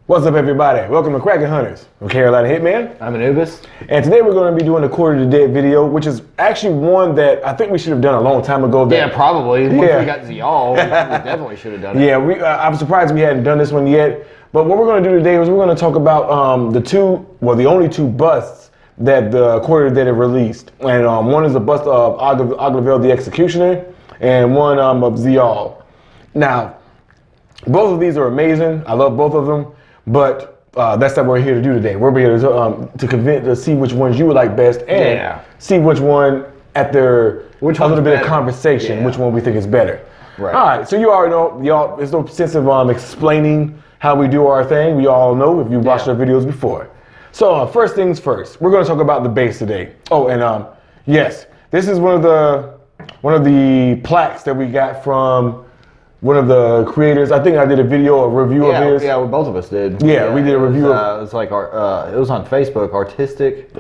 What's up, everybody? Welcome to Kraken Hunters. I'm Carolina Hitman. I'm Anubis. And today we're going to be doing a Quarter to Dead video, which is actually one that I think we should have done a long time ago. Yeah, probably. Once we got Xiall, we definitely should have done it. Yeah, I'm surprised we hadn't done this one yet. But what we're going to do today is we're going to talk about the only two busts that the Quarter to Dead have released. And one is a bust of Oglavaeil the Executioner, and one of Xiall. Now, both of these are amazing. I love both of them. But that's what we're here to do today. We're here to see which ones you would like best and see which one after a little bit of conversation, which one we think is better. Right. All right, so you already know, y'all, there's no sense of explaining how we do our thing. We all know if you've watched our videos before. So first things first, we're going to talk about the base today. Oh, and yes, this is one of the plaques that we got from one of the creators. I think I did a review of his. Yeah, well, both of us did. Yeah, we did a review of. It was like it was on Facebook, artistic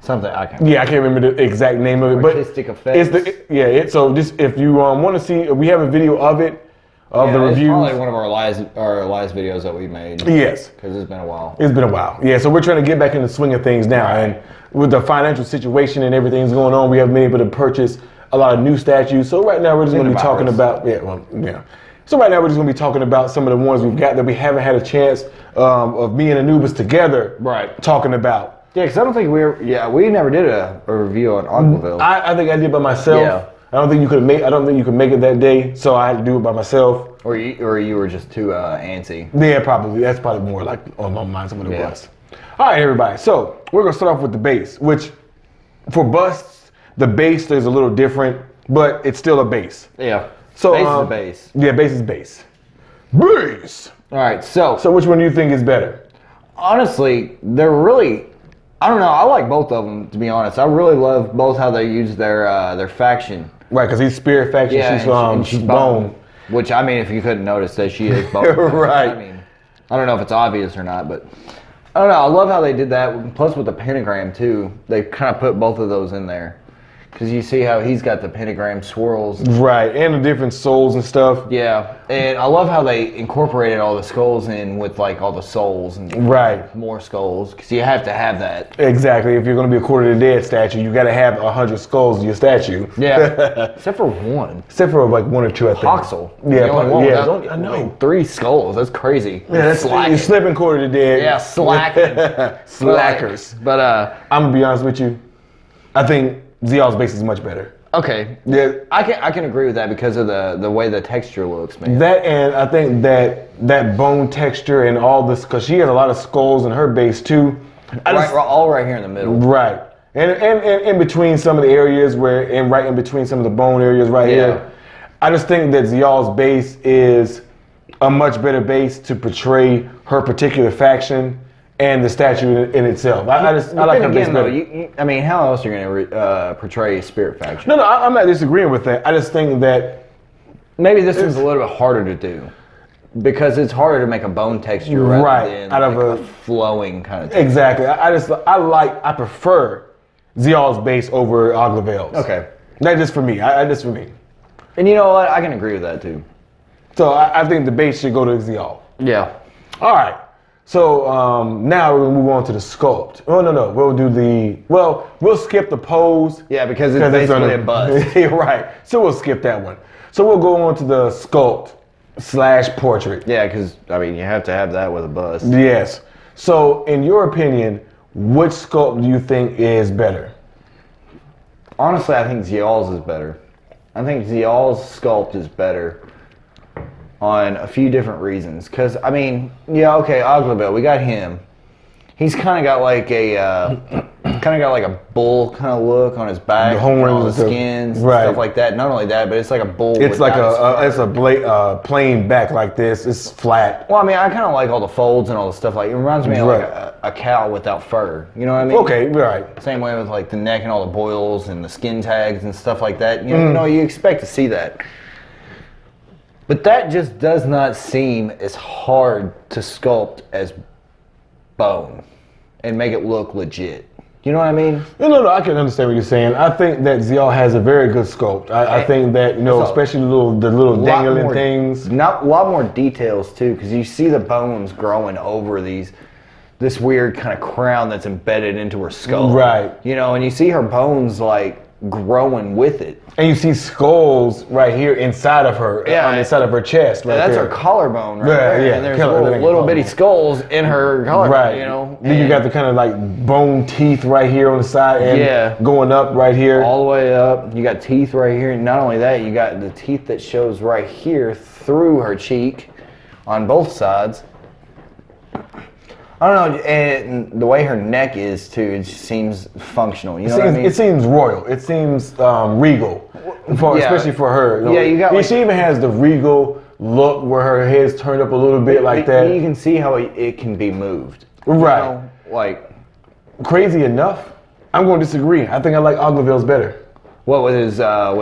something. I can't remember the exact name of it. Artistic effects. So just if you want to see, we have a video of it, of the reviews. It's probably one of our last videos that we made. Yes. Because it's been a while. It's been a while. Yeah, so we're trying to get back in the swing of things now, and with the financial situation and everything that's going on, we haven't been able to purchase a lot of new statues. So right now we're just going to be talking about So right now we're just going to be talking about some of the ones we've got that we haven't had a chance of me and Anubis together talking about. Yeah, because I don't think we never did a review on Oglavaeil. I think I did by myself. Yeah. I don't think you could make it that day, so I had to do it by myself. Or you were just too antsy. Yeah, probably. That's probably more like on my mind some of the busts. All right, everybody. So we're going to start off with the base, which for busts, the base is a little different, but it's still a base. Yeah. So, base is a base. Yeah, base is base. Base! All right, so which one do you think is better? Honestly, they're really, I don't know, I like both of them, to be honest. I really love both how they use their faction. Right, because he's spirit faction, she's bone. Which, I mean, if you couldn't notice that she is bone. Right. I mean, I don't know if it's obvious or not, but I don't know, I love how they did that. Plus with the pentagram, too. They kind of put both of those in there. Because you see how he's got the pentagram swirls. Right, and the different souls and stuff. Yeah, and I love how they incorporated all the skulls in with like all the souls and more skulls. Because you have to have that. Exactly, if you're going to be a Quarter to Dead statue, you got to have 100 skulls in your statue. Yeah, except for one. Except for like one or two, I think. Xiall. Yeah, I know. Like 3 skulls, that's crazy. Yeah, that's slacking. You're slipping Quarter to Dead. Yeah, slacking. Slackers. But I'm going to be honest with you. I think Xiall's base is much better. Okay. Yeah, I can agree with that because of the way the texture looks, man. That, and I think that bone texture and all this, because she has a lot of skulls in her base too. All right here in the middle. Right. And in between some of the areas right in between some of the bone areas here. I just think that Xiall's base is a much better base to portray her particular faction and the statue in itself. I like her base better. I mean, how else are you going to portray Spirit Faction? No, I'm not disagreeing with that. I just think that maybe this one's a little bit harder to do because it's harder to make a bone texture rather than out of a flowing kind of texture. Exactly. I prefer Xiall's base over Oglavaeil's. Okay. That's just for me. Just for me. And you know what? I can agree with that too. So I think the base should go to Xiall. Yeah. All right. So now we're gonna move on to the sculpt. Oh no, we'll skip the pose. Yeah, because it's basically a bust. Right. So we'll skip that one. So we'll go on to the sculpt / portrait. Yeah, because I mean you have to have that with a bust. Yes. So in your opinion, which sculpt do you think is better? Honestly, I think Xiall's is better. I think Xiall's sculpt is better on a few different reasons. Because, I mean, Oglavaeil, we got him. He's kind of got like a bull kind of look on his back, the horns, the skins, right. stuff like that. Not only that, but it's like a bull. It's like a plain back like this. It's flat. Well, I mean, I kind of like all the folds and all the stuff. Like, it reminds me of like a cow without fur. You know what I mean? Okay, right. Same way with like the neck and all the boils and the skin tags and stuff like that. You know, you expect to see that. But that just does not seem as hard to sculpt as bone and make it look legit. You know what I mean? No, I can understand what you're saying. I think that Xiall has a very good sculpt. I think that, especially the little dangling things. A lot more details too, because you see the bones growing over this weird kind of crown that's embedded into her skull. Right. And you see her bones like growing with it. And you see skulls right here inside of her, on the side of her chest, right that's there. her collarbone right there. And there's little bitty skulls in her collarbone, right. Then you got the kind of like bone teeth right here on the side and going up right here. All the way up. You got teeth right here. And not only that, you got the teeth that shows right here through her cheek on both sides. I don't know, and the way her neck is too, it just seems functional. You know what I mean? It seems royal. It seems regal, especially for her. You got. She even has the regal look where her head's turned up a little bit like that. You can see how it can be moved. Right. Like, crazy enough, I'm going to disagree. I think I like Oglavaeil's better. What with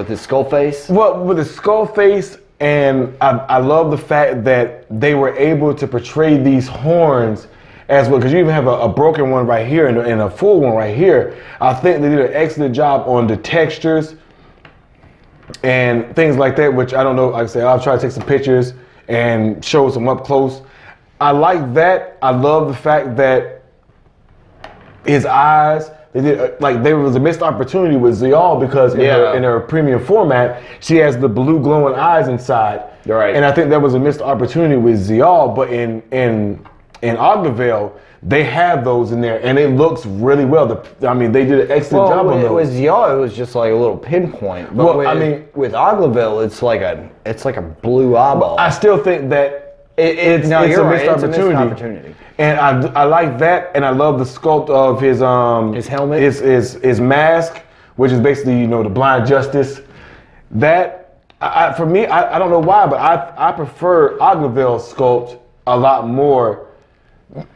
his skull face? Well, with his skull face, and I love the fact that they were able to portray these horns as well, because you even have a broken one right here and a full one right here. I think they did an excellent job on the textures and things like that, which I don't know. Like I said, I'll try to take some pictures and show some up close. I like that. I love the fact that his eyes, they did there was a missed opportunity with Xiall because in her premium format, she has the blue glowing eyes inside. Right. And I think that was a missed opportunity with Xiall, but in Oglavaeil, they have those in there, and it looks really well. They did an excellent job on those. With Xiall, it was just like a little pinpoint. But with Oglavaeil, it's like a blue eyeball. I still think that it's a missed opportunity. And I like that, and I love the sculpt of his helmet, his mask, which is basically the blind justice. That for me, I don't know why, but I prefer Oglavaeil's sculpt a lot more.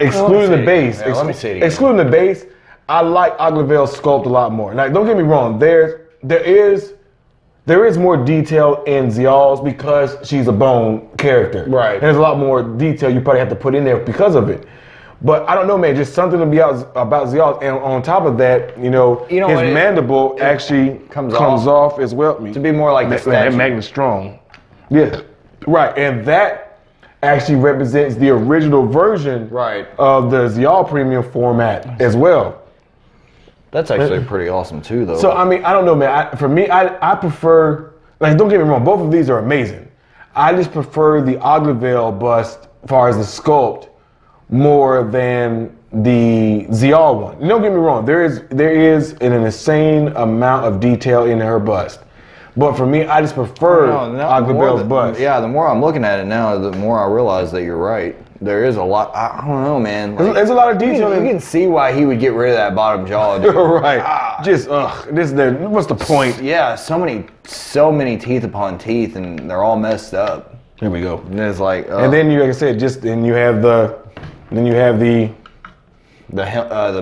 Excluding the base, excluding the base, I like Oglavaeil's sculpt a lot more. Now, don't get me wrong. There is more detail in Xiall's because she's a bone character. Right. And there's a lot more detail you probably have to put in there because of it. But I don't know, man. Just something to be out about Xiall. And on top of that, his mandible actually comes off as well. To be more like the statue. Magnus Strong. Yeah. Right. And that actually represents the original version of the Xiall premium format as well. That's actually pretty awesome too, though. So, I don't know, man. For me, I prefer, don't get me wrong, both of these are amazing. I just prefer the Oglavaeil bust as far as the sculpt more than the Xiall one. Don't get me wrong, there is an insane amount of detail in her bust. But for me, I just prefer Oglavaeil's bust. Yeah, the more I'm looking at it now, the more I realize that you're right. There is a lot. I don't know, man. There's a lot of detail. You can see why he would get rid of that bottom jaw. Right. What's the point? Yeah, so many teeth upon teeth, and they're all messed up. Here we go. And it's like. And then you, like I said, you have the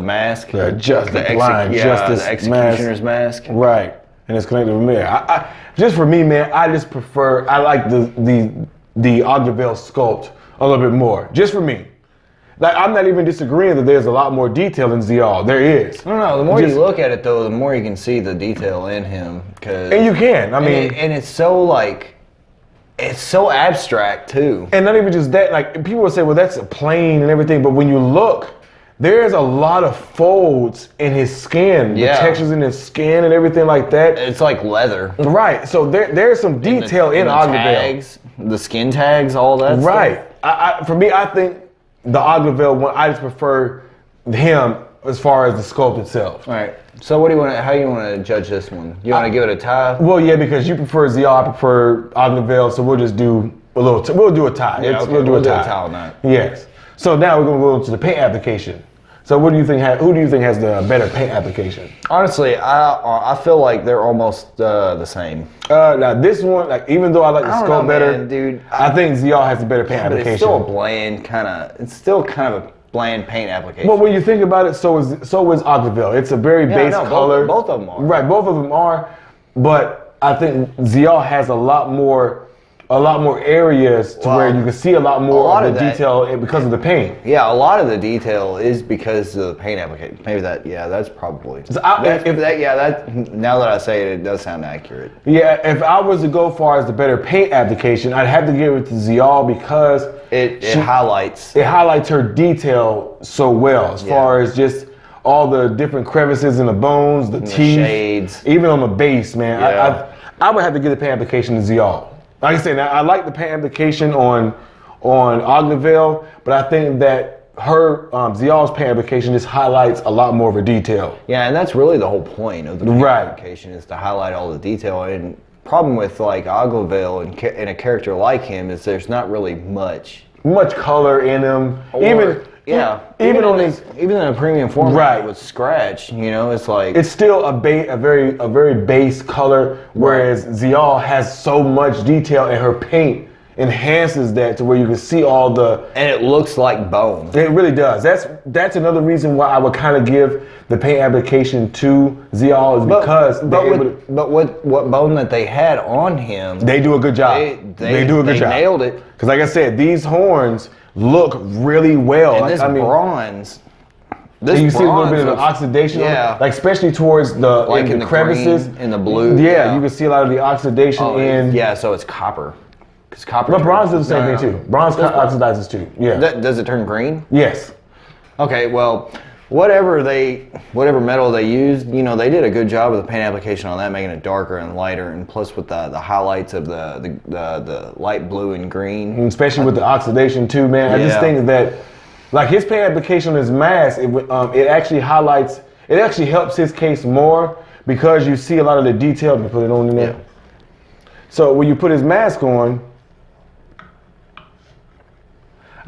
mask. The executioner's mask. Right. And it's connected with me. For me, man, I just prefer. I like the Oglavaeil sculpt a little bit more. Just for me. I'm not even disagreeing that there's a lot more detail in Xiall. There is. No. The more you look at it, though, the more you can see the detail in him. And you can. And it's so it's so abstract too. And not even just that. People will say, well, that's a plane and everything. But when you look, there's a lot of folds in his skin, the textures in his skin and everything like that. It's like leather. Right. So there's some detail in Oglavaeil. The skin tags, all that stuff. For me, I think the Oglavaeil one, I just prefer him as far as the sculpt itself. All right. So how do you want to judge this one? You want to give it a tie? Well, yeah, because you prefer Xiall, I prefer Oglavaeil, so we'll just do we'll do a tie. Yeah, we'll do a tie on that. Yes. So now we're going to go into the paint application. So what do you think? Who do you think has the better paint application? Honestly, I feel like they're almost the same. Now this one, like even though I like the Sculpt better, man, dude, I think Xiall has the better paint application. It's still a bland kind of. It's still kind of a bland paint application. But when you think about it, so is Oglavaeil. It's a very base color. Both of them are. Right, both of them are. But I think Xiall has a lot more areas to where you can see a lot more of the detail because of the paint. Yeah, a lot of the detail is because of the paint application. Maybe that's probably. So now that I say it, it does sound accurate. Yeah, if I was to go far as the better paint application, I'd have to give it to Xiall because it highlights her detail so well as far as just all the different crevices in the bones, the teeth, shades, even on the base, man. Yeah. I would have to give the paint application to Xiall. Like I said, I like the paint application on Oglavaeil, but I think that her Xiall's paint application just highlights a lot more of a detail. Yeah, and that's really the whole point of the paint application is to highlight all the detail. And problem with like Oglavaeil and a character like him is there's not really much color in him. Even in a premium format with scratch, it's like it's still a very base color, whereas Xiall has so much detail and her paint enhances that to where you can see all the and it looks like bone. It really does. That's another reason why I would kind of give the paint application to Xiall is because what bone that they had on him, they do a good job. They do a good job. They nailed it. Because like I said, these horns look really well. And this bronze. And you see a little bit of the oxidation, like especially towards in the crevices, in the blue. Yeah, you can see a lot of the oxidation in. Yeah, so it's copper. Because copper. But bronze does the same thing too. Bronze oxidizes too. Yeah. Does it turn green? Yes. Okay, well, whatever metal they used, they did a good job with the paint application on that, making it darker and lighter, and plus with the highlights of the light blue and green. And especially with the oxidation too, man. I just think that, like his paint application on his mask, it actually highlights, it actually helps his case more because you see a lot of the detail. To put it on there. Yeah. So when you put his mask on,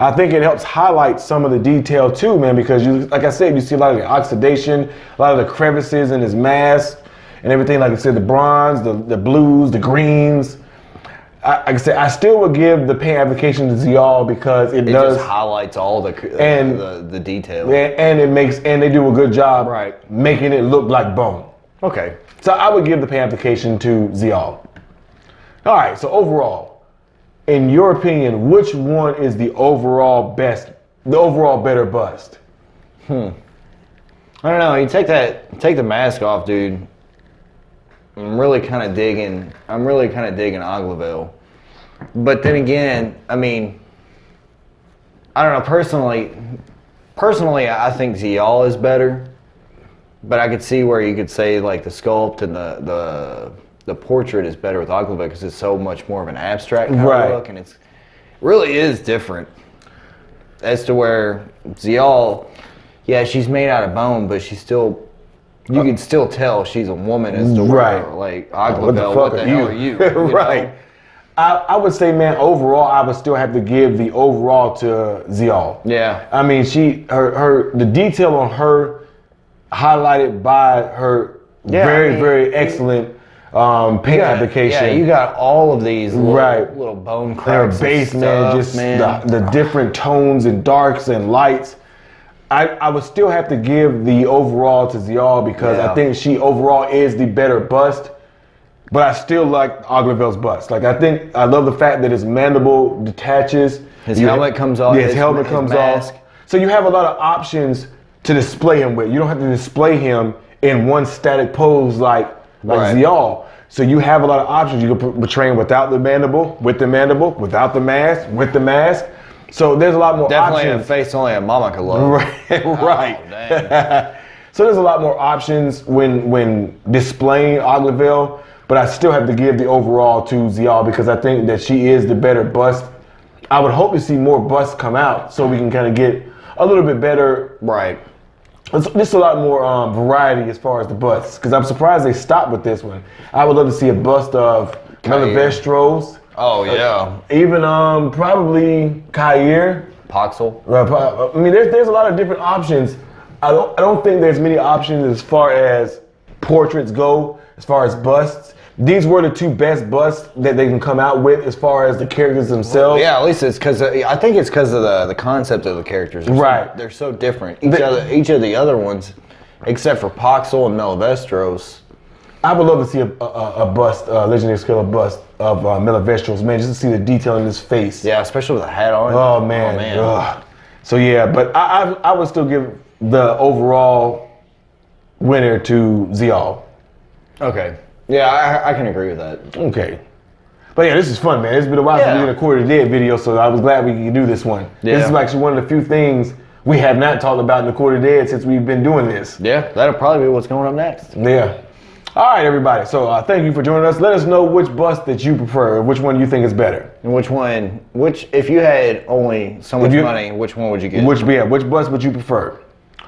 I think it helps highlight some of the detail too, man, because like I said, you see a lot of the oxidation, a lot of the crevices in his mask and everything. Like I said, the bronze, the blues, the greens. Like I said, I still would give the paint application to Xiall because it does just highlights all the detail. And they do a good job making it look like bone. Okay. So I would give the paint application to Xiall. All right, so overall, in your opinion, which one is the overall better bust? I don't know. You take the mask off, dude. I'm really kind of digging Oglavaeil. But then again, I mean, I don't know. Personally, I think Xiall is better. But I could see where you could say like the Sculpt and the portrait is better with Oglavaeil because it's so much more of an abstract kind of look, and it really is different. As to where Xiall, she's made out of bone, but she's still, you can still tell she's a woman. As to where, like Oglavaeil, what the hell are you? Right. I would say, man, overall, I would still have to give the overall to Xiall. Yeah. I mean, the detail on her, highlighted by her very excellent paint application. Yeah, you got all of these little bone cracks. Her base, man, just the different tones and darks and lights. I would still have to give the overall to Xiall because I think she overall is the better bust. But I still like Oglavaeil's bust. Like I love the fact that his mandible detaches. His helmet comes off. Yeah, his helmet comes off. So you have a lot of options to display him with. You don't have to display him in one static pose like Xiall. So you have a lot of options. You can portray him without the mandible, with the mandible, without the mask, with the mask. So there's a lot more options. Definitely a face only a mama could love. Right. Oh, dang. So there's a lot more options when displaying Oglavaeil, but I still have to give the overall to Xiall because I think that she is the better bust. I would hope to see more busts come out so we can kind of get a little bit better. Right. Just a lot more variety as far as the busts, because I'm surprised they stopped with this one. I would love to see a bust of Oglavaeil. Oh yeah. Even probably Xiall. Poxel. I mean, there's a lot of different options I don't think there's many options as far as portraits go, as far as busts. These were the two best busts that they can come out with as far as the characters themselves. Yeah, at least it's because I think it's because of the concept of the characters. They're so different. Each of the other ones, except for Poxel and Melvestros. I would love to see a bust, legendary scale bust of Melvestros, man, just to see the detail in his face. Yeah, especially with the hat on. Oh man. Ugh. So yeah, but I would still give the overall winner to Xiall. Okay. Yeah, I can agree with that. Okay. But yeah, this is fun, man. It's been a while since we did a Quarter of the Dead video, so I was glad we could do this one. Yeah. This is actually one of the few things we have not talked about in the Quarter of the Dead since we've been doing this. Yeah, that'll probably be what's going up next. Yeah. All right, everybody. So thank you for joining us. Let us know which bust that you prefer, which one you think is better. And if you had only so much money, which one would you get? Which bust would you prefer?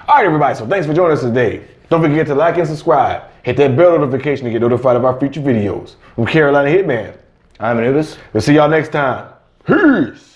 All right, everybody. So thanks for joining us today. Don't forget to like and subscribe. Hit that bell notification to get notified of our future videos. I'm Carolina Hitman. I'm Anubis. We'll see y'all next time. Peace.